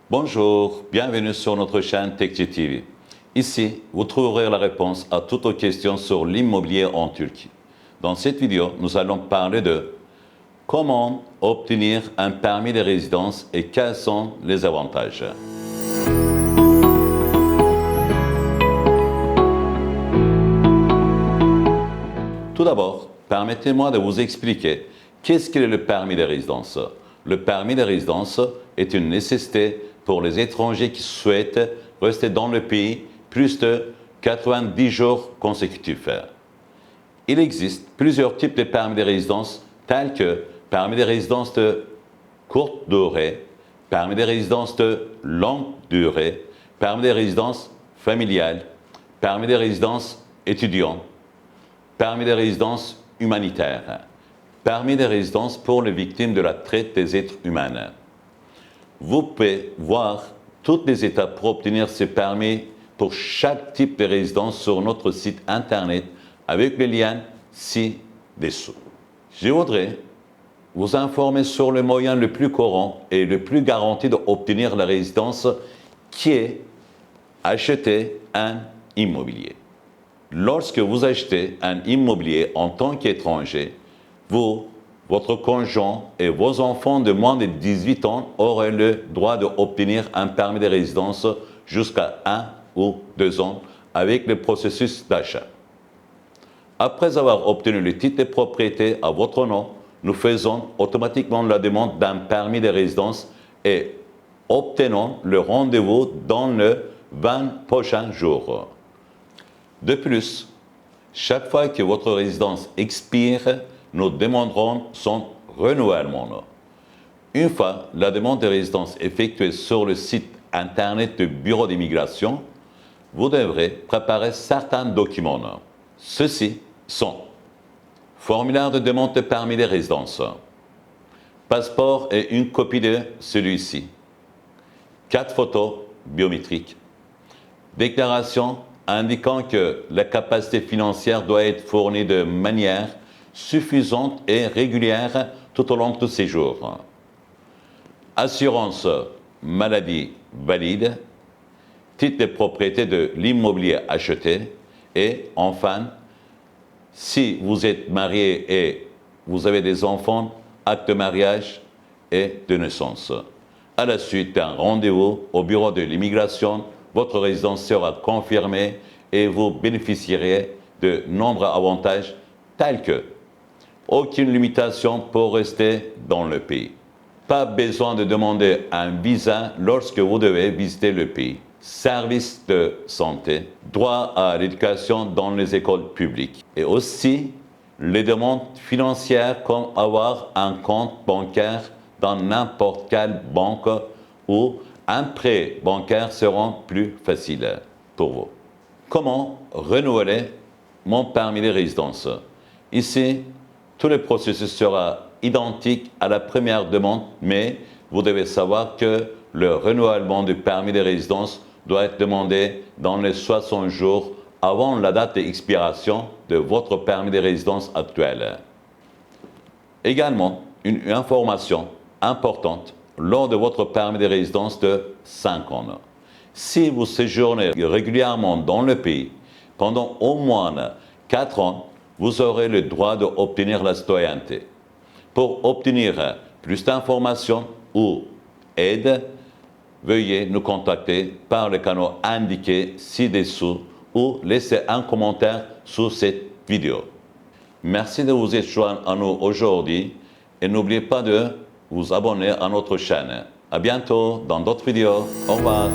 Bonjour, bienvenue sur notre chaîne TechG TV. Ici, vous trouverez la réponse à toutes vos questions sur l'immobilier en Turquie. Dans cette vidéo, nous allons parler de comment obtenir un permis de résidence et quels sont les avantages. Tout d'abord, permettez-moi de vous expliquer qu'est-ce qu'est le permis de résidence. Le permis de résidence est une nécessité pour les étrangers qui souhaitent rester dans le pays plus de 90 jours consécutifs. Il existe plusieurs types de permis de résidence tels que permis de résidence de courte durée, permis de résidence de longue durée, permis de résidence familiale, permis de résidence étudiant, permis de résidence humanitaire, permis de résidence pour les victimes de la traite des êtres humains. Vous pouvez voir toutes les étapes pour obtenir ce permis pour chaque type de résidence sur notre site internet avec le lien ci-dessous. Je voudrais vous informer sur le moyen le plus courant et le plus garanti d'obtenir la résidence qui est acheter un immobilier. Lorsque vous achetez un immobilier en tant qu'étranger, vous, votre conjoint et vos enfants de moins de 18 ans auront le droit d'obtenir un permis de résidence jusqu'à 1 ou 2 ans avec le processus d'achat. Après avoir obtenu le titre de propriété à votre nom, nous faisons automatiquement la demande d'un permis de résidence et obtenons le rendez-vous dans les 20 prochains jours. De plus, chaque fois que votre résidence expire, nous demanderons son renouvellement. Une fois la demande de résidence effectuée sur le site internet du bureau d'immigration, vous devrez préparer certains documents. Ceux-ci sont formulaire de demande de permis de résidence, passeport et une copie de celui-ci, 4 photos biométriques, déclaration indiquant que la capacité financière doit être fournie de manière suffisante et régulière tout au long de ces jours. Assurance maladie valide, titre de propriété de l'immobilier acheté et enfin, si vous êtes marié et vous avez des enfants, acte de mariage et de naissance. À la suite d'un rendez-vous au bureau de l'immigration, votre résidence sera confirmée et vous bénéficierez de nombreux avantages tels que aucune limitation pour rester dans le pays. Pas besoin de demander un visa lorsque vous devez visiter le pays. Services de santé, droit à l'éducation dans les écoles publiques. Et aussi, les demandes financières comme avoir un compte bancaire dans n'importe quelle banque ou un prêt bancaire seront plus faciles pour vous. Comment renouveler mon permis de résidence? Ici, tout le processus sera identique à la première demande, mais vous devez savoir que le renouvellement du permis de résidence doit être demandé dans les 60 jours avant la date d'expiration de votre permis de résidence actuel. Également, une information importante lors de votre permis de résidence de 5 ans. Si vous séjournez régulièrement dans le pays pendant au moins 4 ans, vous aurez le droit d'obtenir la citoyenneté. Pour obtenir plus d'informations ou aide, veuillez nous contacter par le canal indiqué ci-dessous ou laissez un commentaire sous cette vidéo. Merci de vous être joint à nous aujourd'hui et n'oubliez pas de vous abonner à notre chaîne. À bientôt dans d'autres vidéos. Au revoir.